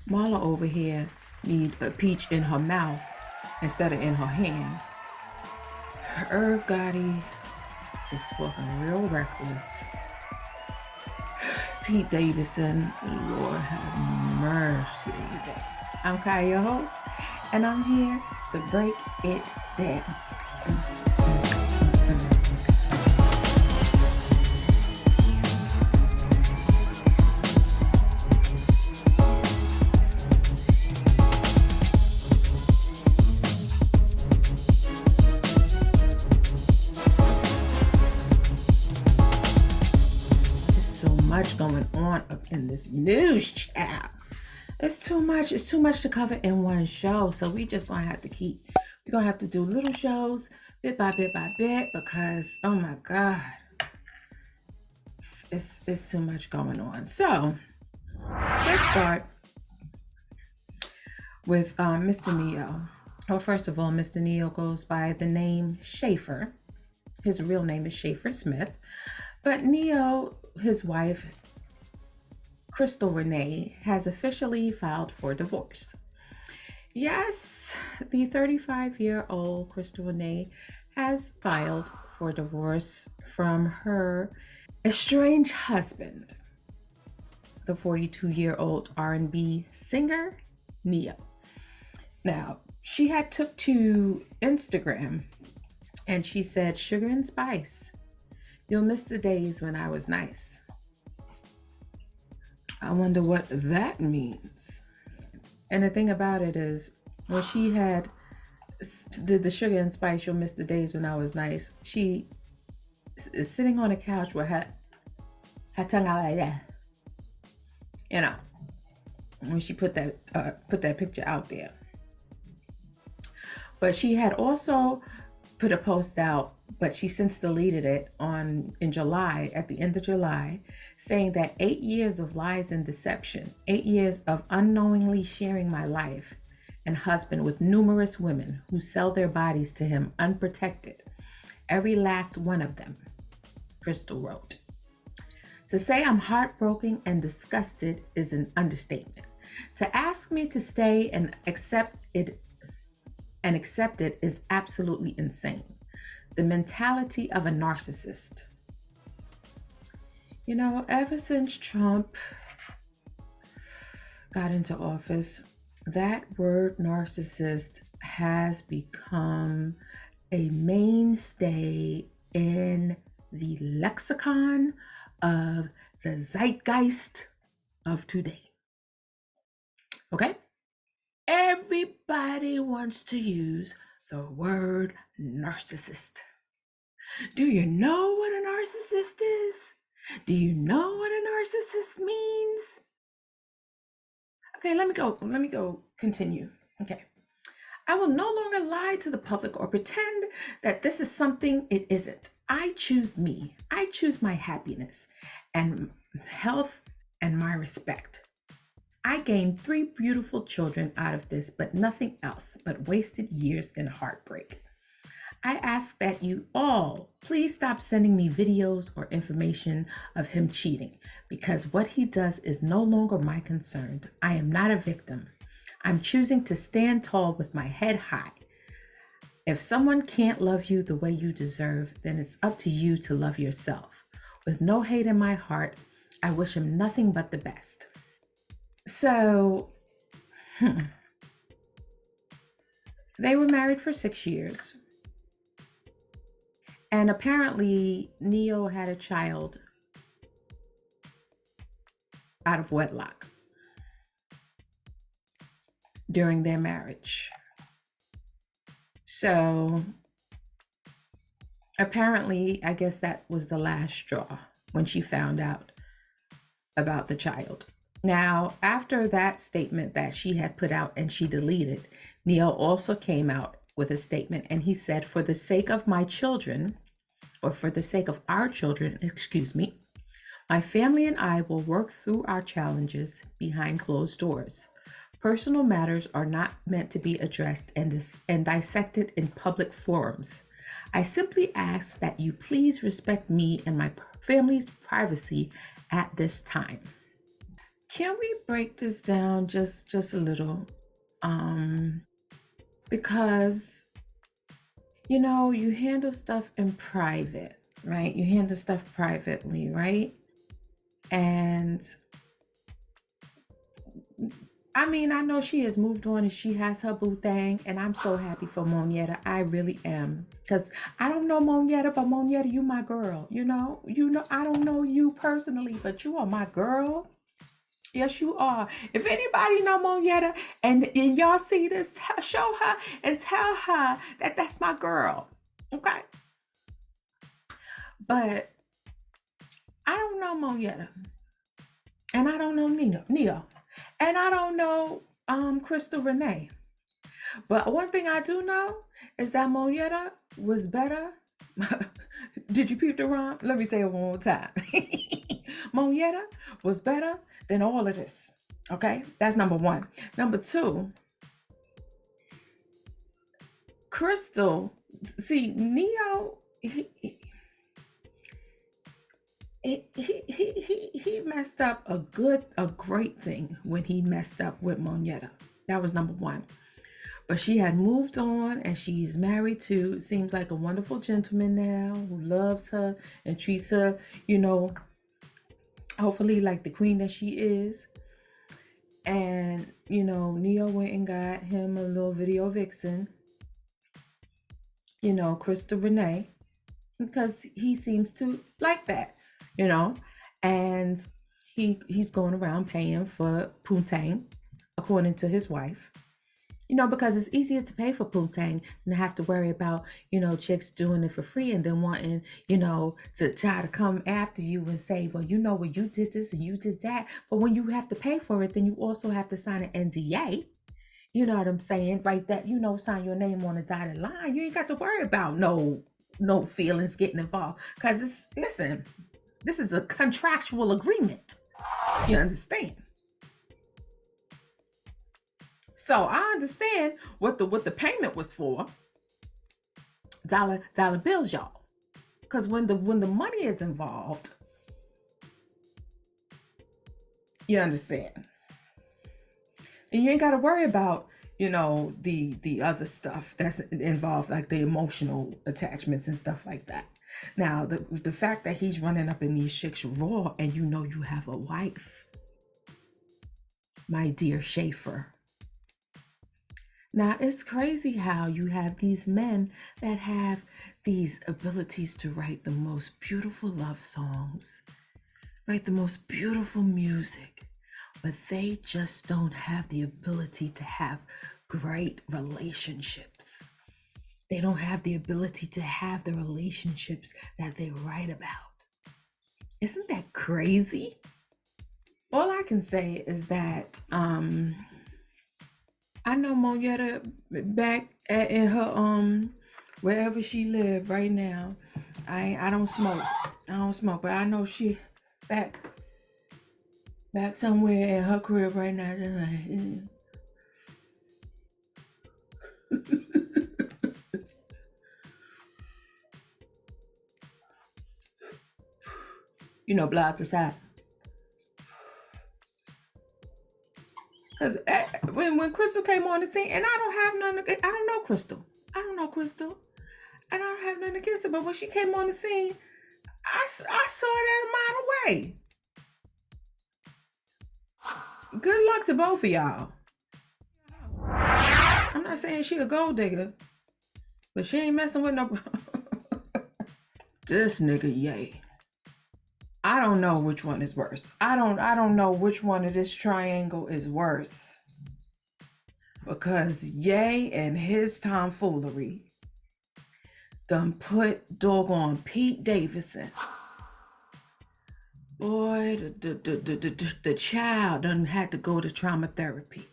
Marla over here need a peach in her mouth instead of in her hand. Irv Gotti is talking real reckless. Pete Davidson, Lord have mercy. I'm Chaya, your host, and I'm here to break it down. Much going on up in this news chat. It's too much to cover in one show, so we're gonna have to do little shows bit by bit because oh my god, it's too much going on. So let's start with Mr. Neo. Well, first of all, Mr. Neo goes by the name Schaefer. His real name is Schaefer Smith. But Neo, his wife, Crystal Renee, has officially filed for divorce. Yes, the 35-year-old Crystal Renee has filed for divorce from her estranged husband, the 42-year-old R&B singer, Neo. Now, she had took to Instagram and she said, "Sugar and spice. You'll miss the days when I was nice." I wonder what that means. And the thing about it is, when she did the sugar and spice, "You'll miss the days when I was nice," she is sitting on a couch with her tongue out like that. You know, when she put that picture out there. But she had also put a post out, but she since deleted it in July, at the end of July, saying that 8 years of lies and deception, 8 years of unknowingly sharing my life and husband with numerous women who sell their bodies to him unprotected, every last one of them, Crystal wrote. To say I'm heartbroken and disgusted is an understatement. To ask me to stay and accept it is absolutely insane. The mentality of a narcissist. You know, ever since Trump got into office, that word narcissist has become a mainstay in the lexicon of the zeitgeist of today. Okay? Everybody wants to use the word narcissist. Do you know what a narcissist is? Do you know what a narcissist means? Okay, let me go continue. Okay. I will no longer lie to the public or pretend that this is something it isn't. I choose me. I choose my happiness and health and my respect. I gained 3 beautiful children out of this, but nothing else but wasted years in heartbreak. I ask that you all please stop sending me videos or information of him cheating, because what he does is no longer my concern. I am not a victim. I'm choosing to stand tall with my head high. If someone can't love you the way you deserve, then it's up to you to love yourself. With no hate in my heart, I wish him nothing but the best. So, they were married for 6 years. And apparently, Neo had a child out of wedlock during their marriage. So, apparently, I guess that was the last straw when she found out about the child. Now, after that statement that she had put out and she deleted, Neo also came out with a statement and he said, for the sake of my children, or for the sake of our children, my family and I will work through our challenges behind closed doors. Personal matters are not meant to be addressed and dissected in public forums. I simply ask that you please respect me and my family's privacy at this time. can we break this down just a little? Because you handle stuff in private, right? You handle stuff privately, right? And I mean, I know she has moved on and she has her boo thing, and I'm so happy for Monietta. I really am. Because I don't know Monietta, but Monietta, you my girl. I don't know you personally, but you are my girl. Yes, you are. If anybody know Monietta and y'all see this, show her and tell her that that's my girl. Okay? But I don't know Monietta. And I don't know Neo. And I don't know Crystal Renee. But one thing I do know is that Monietta was better. Did you peep the rhyme? Let me say it one more time. Monietta was better than all of this. Okay? That's number one. Number two, Crystal, see, Neo, he messed up a great thing when he messed up with Monietta. That was number one. But she had moved on and she's married to, seems like a wonderful gentleman now who loves her and treats her, hopefully like the queen that she is. And, Neo went and got him a little video vixen, Crystal Renee, because he seems to like that, and he's going around paying for poontang, according to his wife. Because it's easier to pay for poontang than to have to worry about, chicks doing it for free and then wanting, to try to come after you and say, well, well, you did this and you did that. But when you have to pay for it, then you also have to sign an NDA. You know what I'm saying? Right? That, sign your name on a dotted line. You ain't got to worry about no feelings getting involved. Because this is a contractual agreement. You understand? So I understand what the payment was for. Dollar bills, y'all. Because when the money is involved, you understand. And you ain't got to worry about, the other stuff that's involved, like the emotional attachments and stuff like that. Now, the fact that he's running up in these chicks raw and you have a wife, my dear Schaefer. Now, it's crazy how you have these men that have these abilities to write the most beautiful love songs, write the most beautiful music, but they just don't have the ability to have great relationships. They don't have the ability to have the relationships that they write about. Isn't that crazy? All I can say is that I know Monietta back in her wherever she live right now. I don't smoke. But I know she back somewhere in her crib right now. Just like, blow out the side. Because when Crystal came on the scene, and I don't know Crystal. And I don't have nothing against her. But when she came on the scene, I saw that a mile away. Good luck to both of y'all. I'm not saying she a gold digger, but she ain't messing with no... This nigga, yay. I don't know which one is worse. I don't know which one of this triangle is worse. Because Ye and his tomfoolery done put doggone Pete Davidson. Boy, the child done had to go to trauma therapy.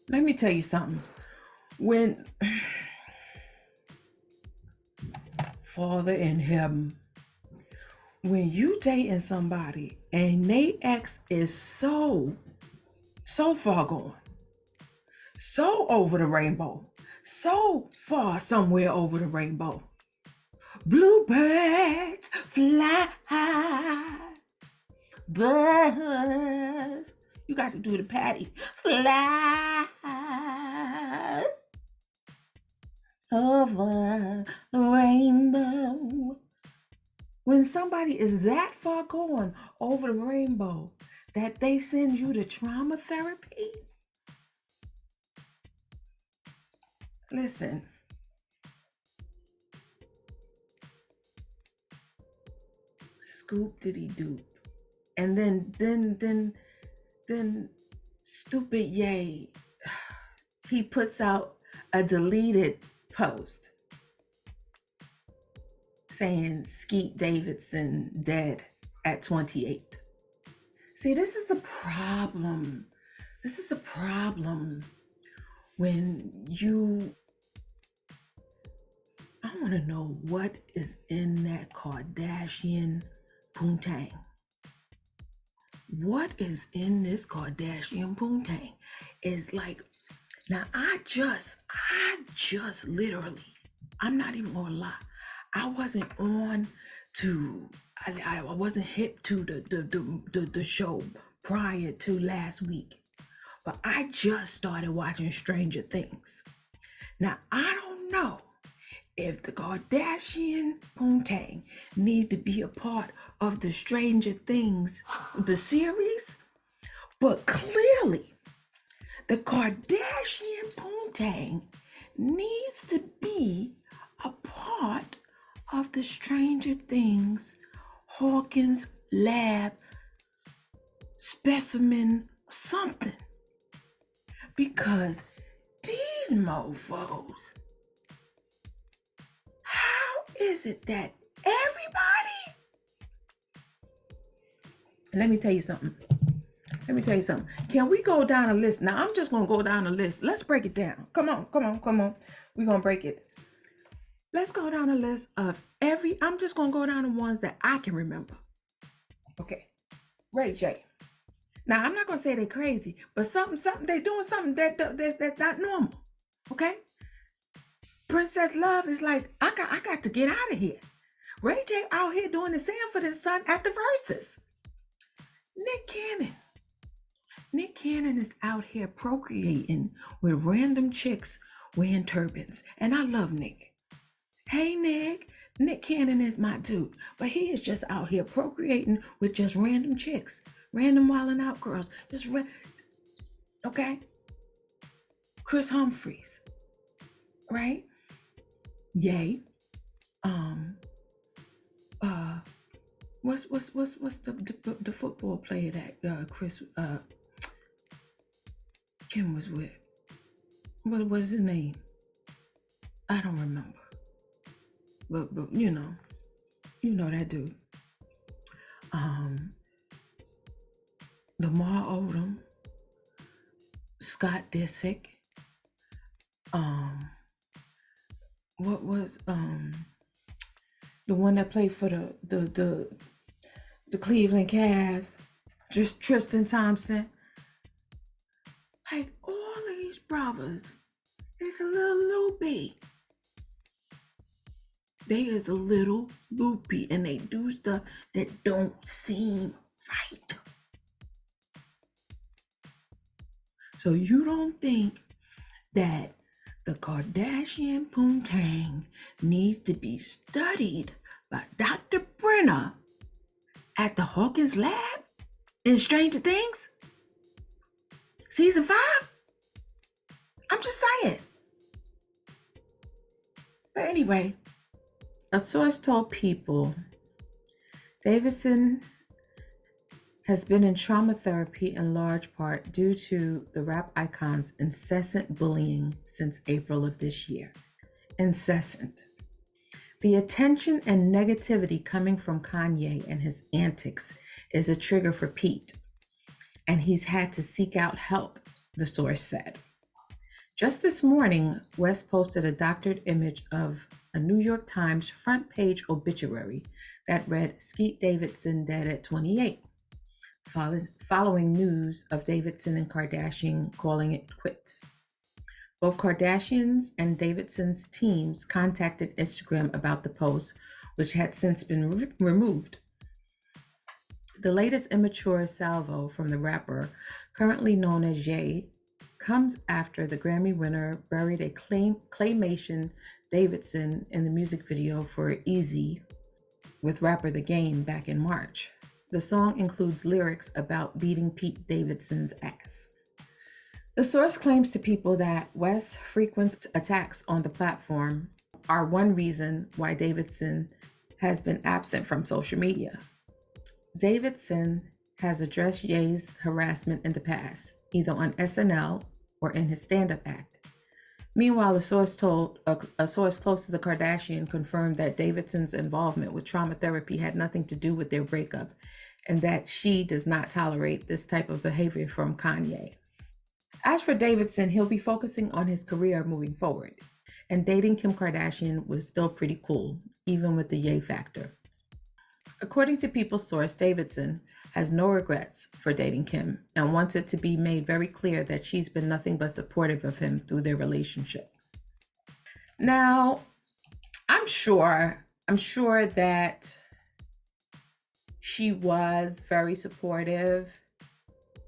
Let me tell you something. When Father in heaven, when you dating somebody and they ex is so far gone, so over the rainbow, so far somewhere over the rainbow, bluebirds fly, Buzz. You got to do the Patty. Fly over the rainbow. When somebody is that far gone over the rainbow that they send you to trauma therapy, listen, scoop diddy doop. And then stupid Ye, he puts out a deleted post saying Skeet Davidson dead at 28. See, this is the problem. This is the problem when I want to know what is in that Kardashian poontang. What is in this Kardashian poontang? Is like, now I just literally, I'm not even gonna lie, I wasn't on to, I wasn't hip to the show prior to last week, but I just started watching Stranger Things. Now I don't know if the Kardashian poontang need to be a part of the Stranger Things, the series, but clearly the Kardashian poontang needs to be a part of the Stranger Things Hawkins lab specimen something, because these mofos, how is it that everybody, let me tell you something. Can we go down a list? Now, I'm just going to go down a list. Let's break it down. Come on. We're going to break it. Let's go down a list of I'm just going to go down the ones that I can remember. Okay. Ray J. Now, I'm not going to say they're crazy, but they're doing something that's not normal. Okay. Princess Love is like, I got to get out of here. Ray J out here doing the Sanford and Son at the verses. Nick Cannon is out here procreating with random chicks wearing turbans. And I love Nick. Hey, Nick. Nick Cannon is my dude. But he is just out here procreating with just random chicks. Random wilding out girls. Okay? Chris Humphries. Right? Yay. What's the football player that Chris Kim was with? What was his name? I don't remember. But you know that dude. Lamar Odom, Scott Disick. What was the one that played for the Cleveland Cavs? Just Tristan Thompson. Like, all these brothers is a little loopy. They is a little loopy, and they do stuff that don't seem right. So you don't think that the Kardashian poontang needs to be studied by Dr. Brenner at the Hawkins lab in Stranger Things? Season 5? I'm just saying. But anyway, a source told People Davidson has been in trauma therapy in large part due to the rap icon's incessant bullying since April of this year. Incessant. The attention and negativity coming from Kanye and his antics is a trigger for Pete, and he's had to seek out help, the source said. Just this morning, West posted a doctored image of a New York Times front page obituary that read, Skeet Davidson dead at 28, following news of Davidson and Kardashian calling it quits. Both Kardashians and Davidson's teams contacted Instagram about the post, which had since been removed. The latest immature salvo from the rapper, currently known as Ye, comes after the Grammy winner buried a claymation Davidson in the music video for Easy with rapper The Game back in March. The song includes lyrics about beating Pete Davidson's ass. The source claims to people that West's frequent attacks on the platform are one reason why Davidson has been absent from social media. Davidson has addressed Ye's harassment in the past, either on SNL or in his stand-up act. Meanwhile, a source close to the Kardashian confirmed that Davidson's involvement with trauma therapy had nothing to do with their breakup, and that she does not tolerate this type of behavior from Kanye. As for Davidson, he'll be focusing on his career moving forward, and dating Kim Kardashian was still pretty cool, even with the Ye factor. According to People's source, Davidson has no regrets for dating Kim and wants it to be made very clear that she's been nothing but supportive of him through their relationship. Now, I'm sure that she was very supportive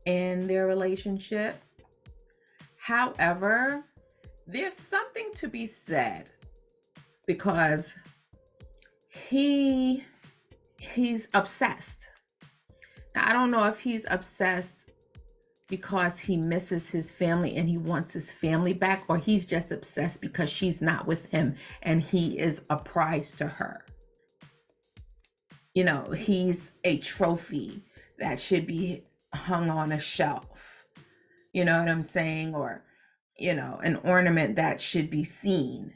in their relationship. However, there's something to be said because he's obsessed. Now, I don't know if he's obsessed because he misses his family and he wants his family back, or he's just obsessed because she's not with him and he is a prize to her. You know, he's a trophy that should be hung on a shelf. You know what I'm saying? Or, you know, an ornament that should be seen.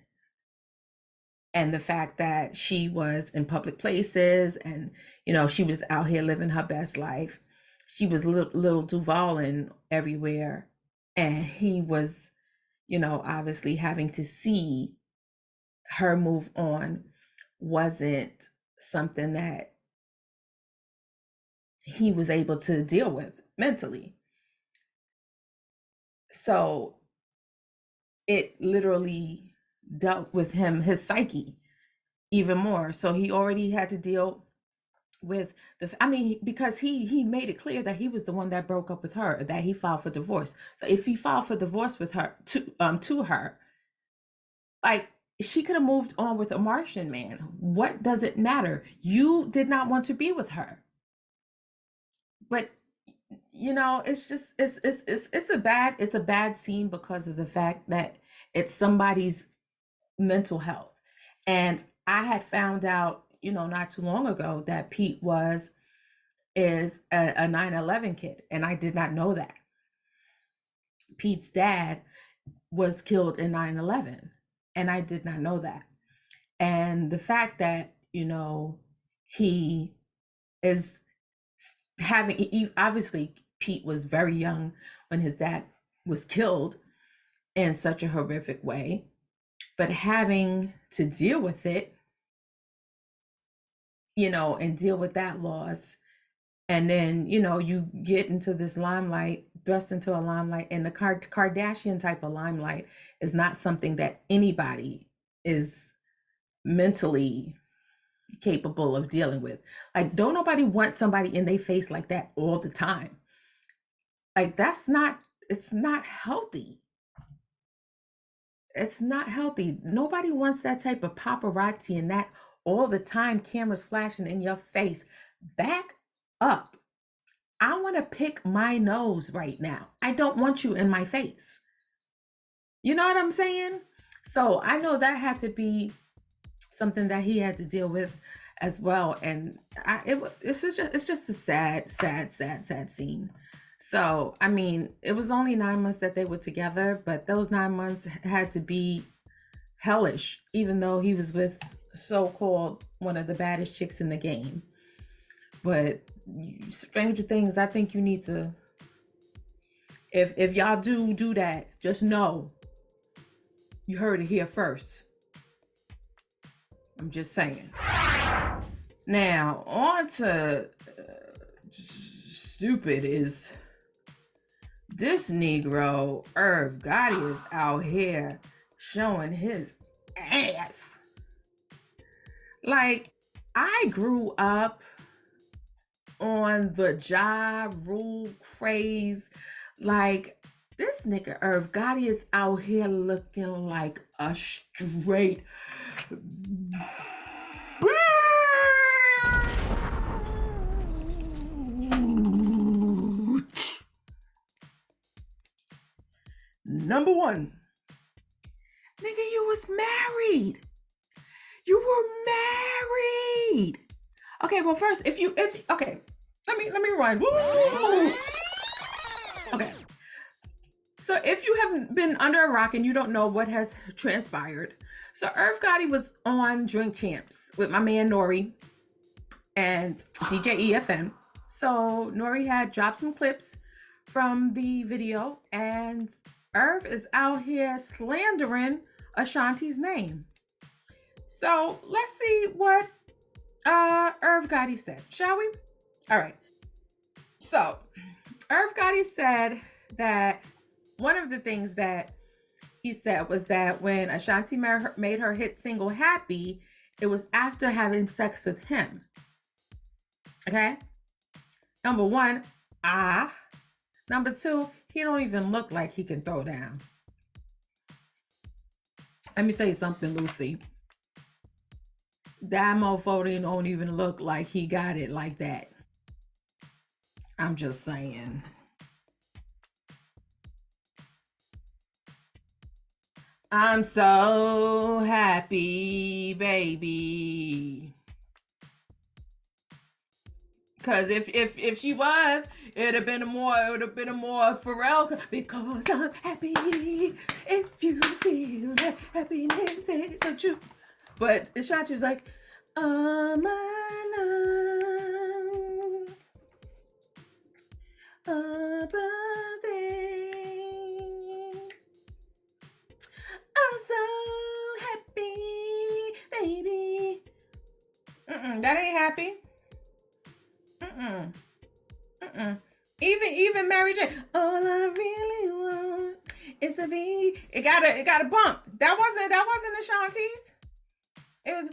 And the fact that she was in public places and, you know, she was out here living her best life. She was little Duvalin everywhere. And he was, you know, obviously having to see her move on wasn't something that he was able to deal with mentally. So it literally dealt with him, his psyche, even more. So he already had to deal with because he made it clear that he was the one that broke up with her, that he filed for divorce. So if he filed for divorce with her to her, like, she could have moved on with a Martian man. What does it matter? You did not want to be with her. But you know, it's just it's a bad scene because of the fact that it's somebody's mental health. And I had found out, you know, not too long ago that Pete is a 9/11 kid, and I did not know that. Pete's dad was killed in 9/11, and I did not know that. And the fact that, you know, he is obviously Pete was very young when his dad was killed in such a horrific way, but having to deal with it, you know, and deal with that loss. And then, you know, you get into this limelight, thrust into a limelight, and the Kardashian type of limelight is not something that anybody is mentally capable of dealing with. Like, don't nobody want somebody in their face like that all the time. Like, it's not healthy. It's not healthy. Nobody wants that type of paparazzi and that all the time, cameras flashing in your face. Back up. I want to pick my nose right now. I don't want you in my face. You know what I'm saying? So I know that had to be something that he had to deal with as well. And it's just a sad scene. So, I mean, it was only 9 months that they were together, but those 9 months had to be hellish, even though he was with so-called one of the baddest chicks in the game. But Stranger Things, I think you need to, if y'all do that, just know you heard it here first. I'm just saying. Now, on to stupid is this Negro, Irv Gotti, is out here showing his ass. Like, I grew up on the Ja Rule craze. Like, this nigga Irv Gotti is out here looking like a straight number one. Nigga, you was married. You were married. Okay, well, first, okay, let me run. Woo! Okay. So if you haven't been under a rock and you don't know what has transpired, so Irv Gotti was on Drink Champs with my man Nori and DJ EFN. So Nori had dropped some clips from the video, and Irv is out here slandering Ashanti's name. So let's see what Irv Gotti said, shall we? All right. So Irv Gotti said that one of the things that he said was that when Ashanti made her hit single Happy, it was after having sex with him. Okay? Number one, Number two, he don't even look like he can throw down. Let me tell you something, Lucy. That motherfucker don't even look like he got it like that. I'm just saying. I'm so happy, baby. Cause if she was, it would have been a more Pharrell. Because I'm happy. If you feel that happiness is the truth. But Ashanti was like, oh my love, a birthday. I'm so happy, baby. That ain't happy. Even Mary J. All I really want is to be. It got a bump. That wasn't Ashanti's. It was.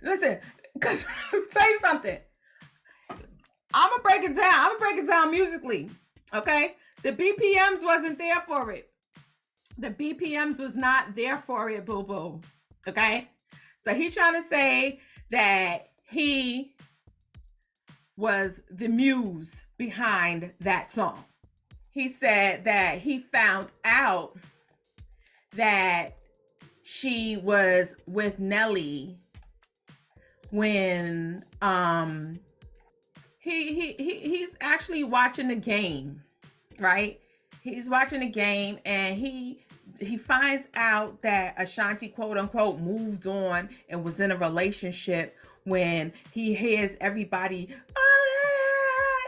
Listen, cause tell you something. I'm gonna break it down musically. Okay, the BPMs wasn't there for it. The BPMs was not there for it, boo boo. Okay, so he trying to say that he was the muse behind that song. He said that he found out that she was with Nelly when he's actually watching the game, right? He's watching the game and he finds out that Ashanti, quote unquote, moved on and was in a relationship when he hears everybody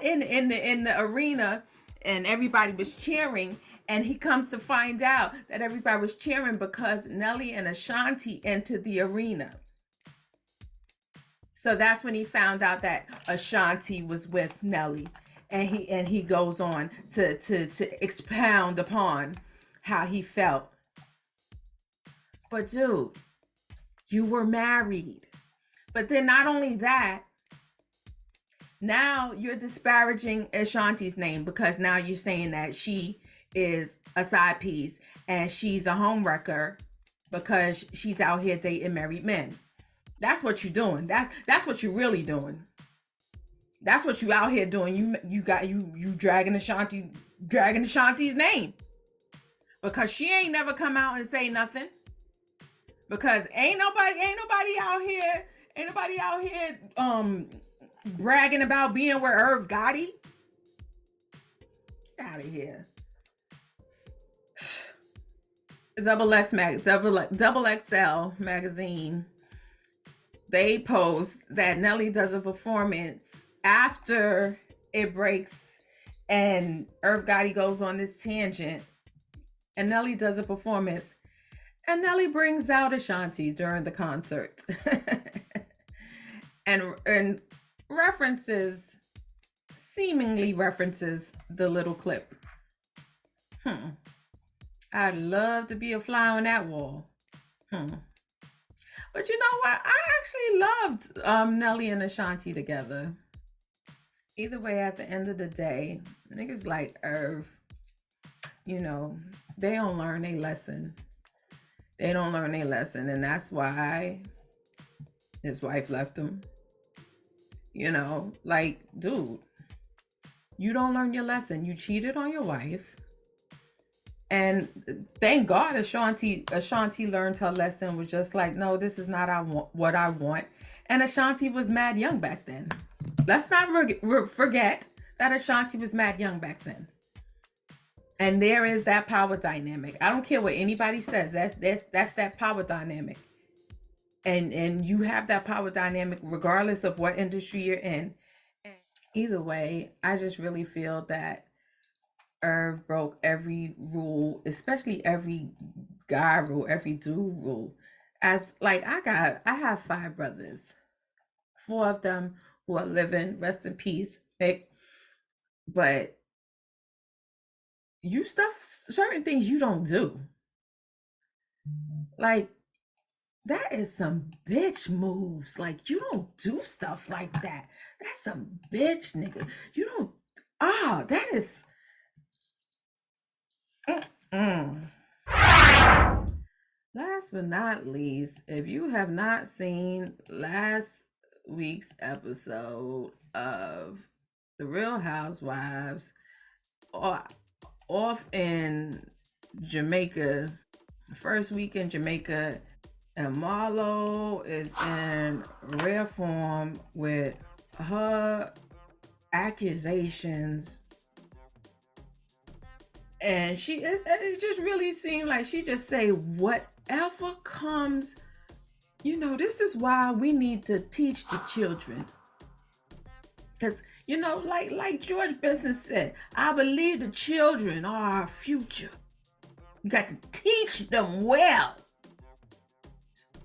in the arena and everybody was cheering, and he comes to find out that everybody was cheering because Nelly and Ashanti entered the arena. So that's when he found out that Ashanti was with Nelly, and he goes on to expound upon how he felt. But dude, you were married. But then not only that, now you're disparaging Ashanti's name because now you're saying that she is a side piece and she's a homewrecker because she's out here dating married men. That's what you're doing. That's what you're really doing. That's what you out here doing. You dragging Ashanti's name because she ain't never come out and say nothing. Because ain't nobody out here bragging about being with Irv Gotti. Get out of here. Double XL magazine. They post that Nelly does a performance after it breaks and Irv Gotti goes on this tangent, and Nelly does a performance and Nelly brings out Ashanti during the concert and seemingly references the little clip. I'd love to be a fly on that wall. But you know what? I actually loved Nelly and Ashanti together. Either way, at the end of the day, niggas like Irv, you know, they don't learn a lesson. They don't learn a lesson, and that's why his wife left him. You know, like, dude, you don't learn your lesson. You cheated on your wife. And thank God Ashanti learned her lesson, was just like, no, this is not what I want. And Ashanti was mad young back then. Let's not forget that Ashanti was mad young back then. And there is that power dynamic. I don't care what anybody says. That's that power dynamic. And you have that power dynamic regardless of what industry you're in. Either way, I just really feel that Irv broke every rule, especially every guy rule, every dude rule. As like I have 5 brothers. 4 of them who are living, rest in peace. But you stuff certain things you don't do. Like, that is some bitch moves. Like, you don't do stuff like that. That's some bitch nigga. You don't that is Last but not least, if you have not seen last week's episode of The Real Housewives, off in Jamaica, first week in Jamaica, and Marlo is in rare form with her accusations. And it just really seemed like she just say whatever comes. You know, this is why we need to teach the children. Because, you know, like George Benson said, I believe the children are our future. You got to teach them well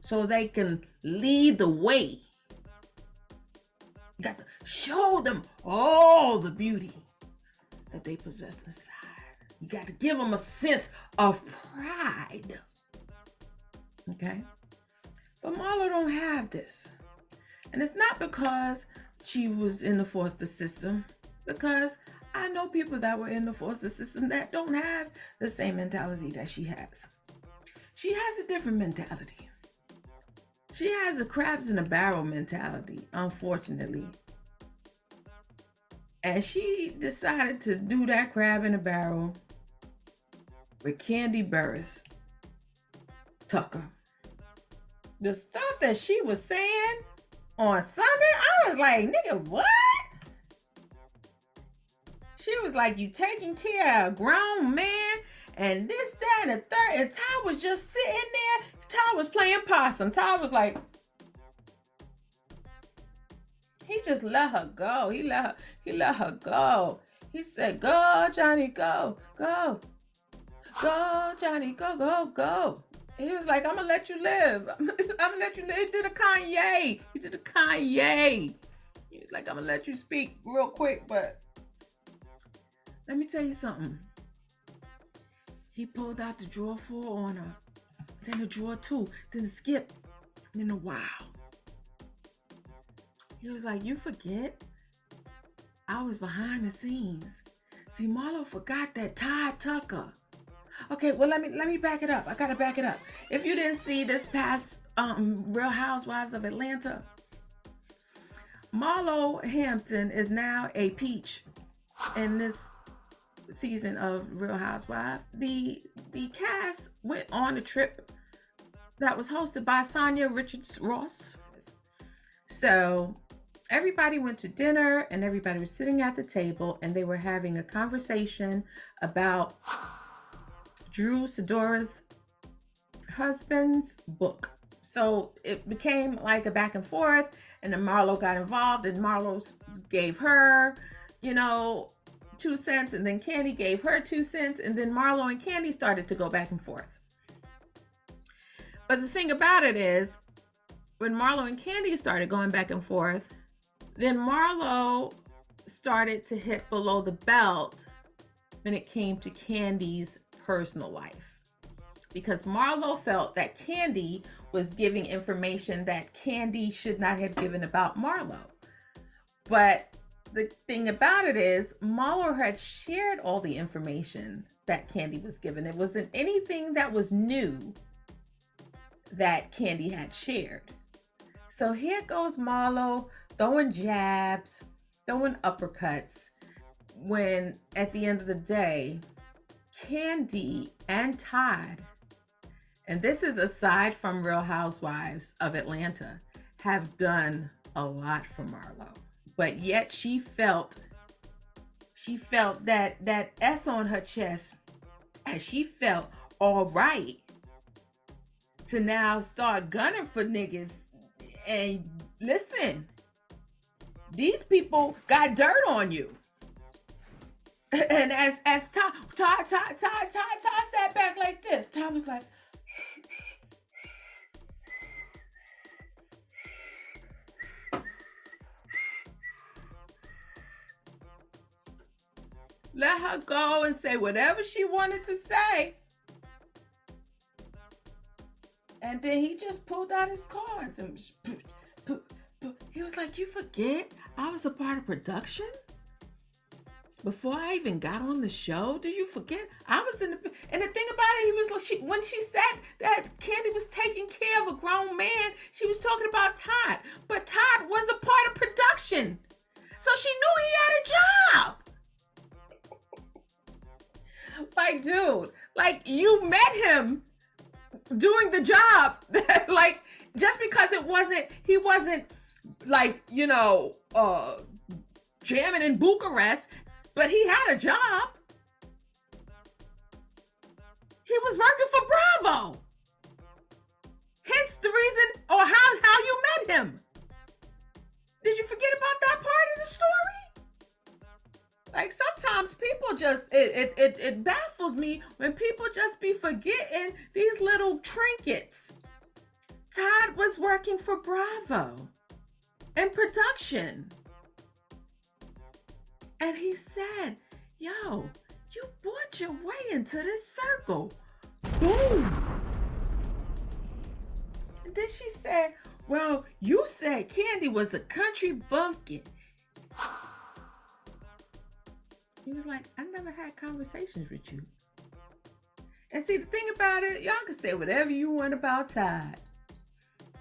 so they can lead the way. You got to show them all the beauty that they possess inside. You got to give them a sense of pride. Okay? But Marlo don't have this. And it's not because she was in the foster system, because I know people that were in the foster system that don't have the same mentality that she has. She has a different mentality. She has a crabs in a barrel mentality, unfortunately. And she decided to do that crab in a barrel with Candy Burris Tucker. The stuff that she was saying on Sunday, I was like, nigga, what? She was like, you taking care of a grown man and this, that, and the third. And Todd was just sitting there. Todd was playing possum. Todd was like, he just let her go. He let her go. He said, go, Johnny, go, go. Go, Johnny, go, go, go. He was like, I'm going to let you live. I'm going to let you live. He did a Kanye. He was like, I'm going to let you speak real quick, but let me tell you something. He pulled out the drawer 4 on her, then the drawer 2, then the skip, then the wow. He was like, you forget I was behind the scenes. See, Marlo forgot that Todd Tucker. Okay, well, let me back it up. I gotta back it up. If you didn't see this past Real Housewives of Atlanta, Marlo Hampton is now a peach in this season of Real Housewives. The cast went on a trip that was hosted by Sonia Richards Ross. So everybody went to dinner and everybody was sitting at the table and they were having a conversation about Drew Sidora's husband's book. So it became like a back and forth, and then Marlo got involved, and Marlo gave her, 2 cents, and then Candy gave her 2 cents, and then Marlo and Candy started to go back and forth. But the thing about it is, when Marlo and Candy started going back and forth, then Marlo started to hit below the belt when it came to Candy's personal life, because Marlo felt that Kandi was giving information that Kandi should not have given about Marlo. But the thing about it is, Marlo had shared all the information that Kandi was given. It wasn't anything that was new that Kandi had shared. So here goes Marlo throwing jabs, throwing uppercuts, when at the end of the day, Kandi and Todd, and this is aside from Real Housewives of Atlanta, have done a lot for Marlo. But yet she felt that S on her chest, and she felt all right to now start gunning for niggas. And listen, these people got dirt on you. And as Todd sat back like this, Todd was like, let her go and say whatever she wanted to say. And then he just pulled out his cards and he was like, you forget I was a part of production? Before I even got on the show, do you forget? I was in the, and the thing about it, he was like, when she said that Kandi was taking care of a grown man, she was talking about Todd. But Todd was a part of production. So she knew he had a job. Like, dude, like you met him doing the job. Like, just because he wasn't like, jamming in Bucharest, but he had a job. He was working for Bravo. Hence the reason, or how you met him. Did you forget about that part of the story? Like, sometimes people just, it baffles me when people just be forgetting these little trinkets. Todd was working for Bravo in production. And he said, yo, you bought your way into this circle. Boom. And then she said, well, you said Kandi was a country bumpkin. He was like, I never had conversations with you. And see, the thing about it, y'all can say whatever you want about Todd.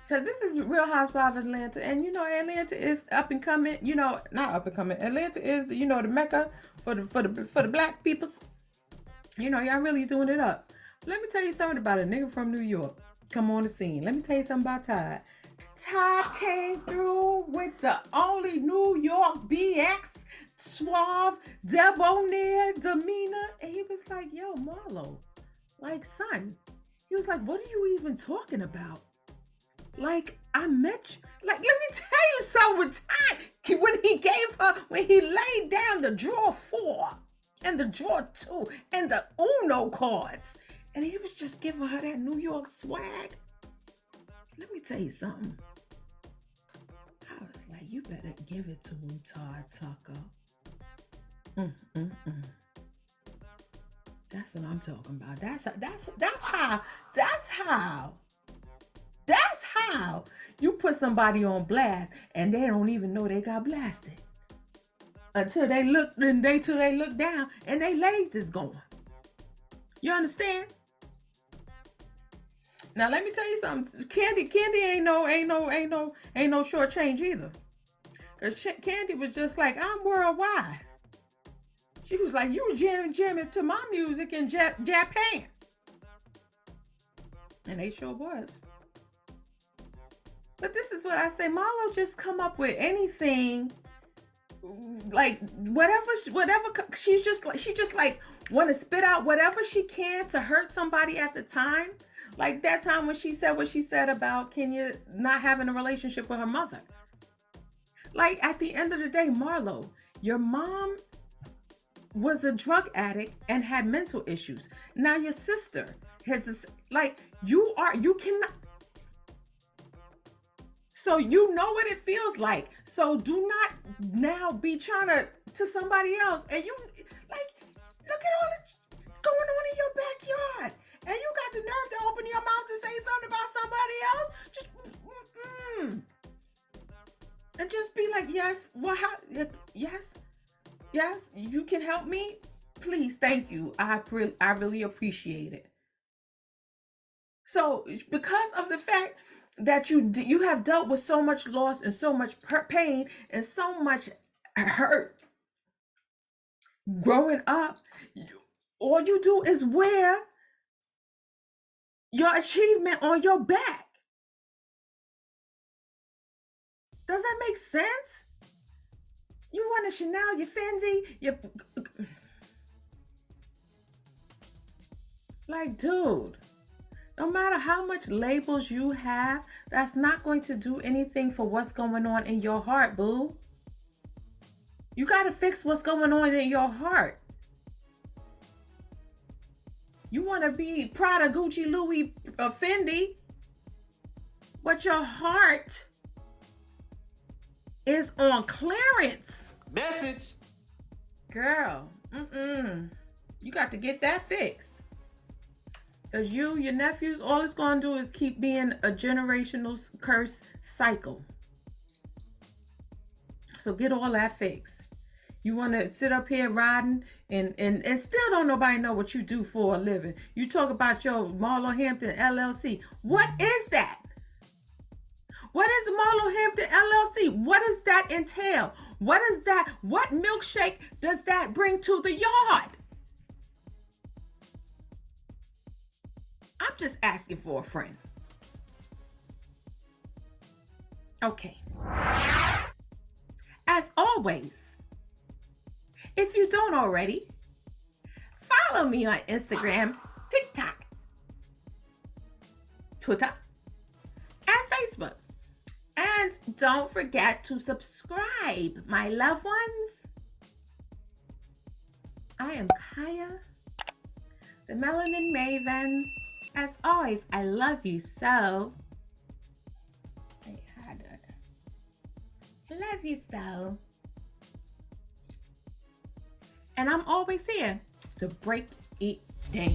Because this is Real Housewives of Atlanta. And, Atlanta is up and coming. Not up and coming. Atlanta is, the Mecca for the black peoples. Y'all really doing it up. But let me tell you something about a nigga from New York. Come on the scene. Let me tell you something about Todd. Todd came through with the only New York BX, suave, debonair demeanor. And he was like, yo, Marlo, like, son. He was like, what are you even talking about? Like, I met you. Like, let me tell you something with Todd. When he laid down the draw 4 and the draw 2 and the Uno cards, and he was just giving her that New York swag. Let me tell you something. I was like, you better give it to him, Todd Tucker. That's what I'm talking about. That's how you put somebody on blast and they don't even know they got blasted until they look down and their legs is gone. You understand? Now let me tell you something. Kandi ain't no short change either. Cause Kandi was just like, I'm worldwide. She was like, you were jamming to my music in Japan, and they sure was. But this is what I say, Marlo just come up with anything, like whatever she just like want to spit out whatever she can to hurt somebody at the time. Like that time when she said what she said about Kenya not having a relationship with her mother. Like at the end of the day, Marlo, your mom was a drug addict and had mental issues. Now your sister has this, like you cannot. So you know what it feels like. So do not now be trying to somebody else. And you, like, look at all that's going on in your backyard. And you got the nerve to open your mouth to say something about somebody else? Just, and just be like, yes, well, yes, you can help me. Please, thank you. I really appreciate it. So, because of the fact that you have dealt with so much loss and so much pain and so much hurt growing up, all you do is wear your achievement on your back. Does that make sense? You want a Chanel, your Fendi, like, dude, no matter how much labels you have, that's not going to do anything for what's going on in your heart, boo. You got to fix what's going on in your heart. You want to be Prada, Gucci, Louis, Fendi, but your heart is on clearance. Message. Girl, you got to get that fixed. Because your nephews, all it's going to do is keep being a generational curse cycle. So get all that fixed. You want to sit up here riding and still don't nobody know what you do for a living. You talk about your Marlo Hampton LLC. What is that? What is Marlo Hampton LLC? What does that entail? What milkshake does that bring to the yard? I'm just asking for a friend. Okay. As always, if you don't already, follow me on Instagram, TikTok, Twitter, and Facebook. And don't forget to subscribe, my loved ones. I am Chaya, the Melanin Maven. As always, I love you so. Love you so. And I'm always here to break it down.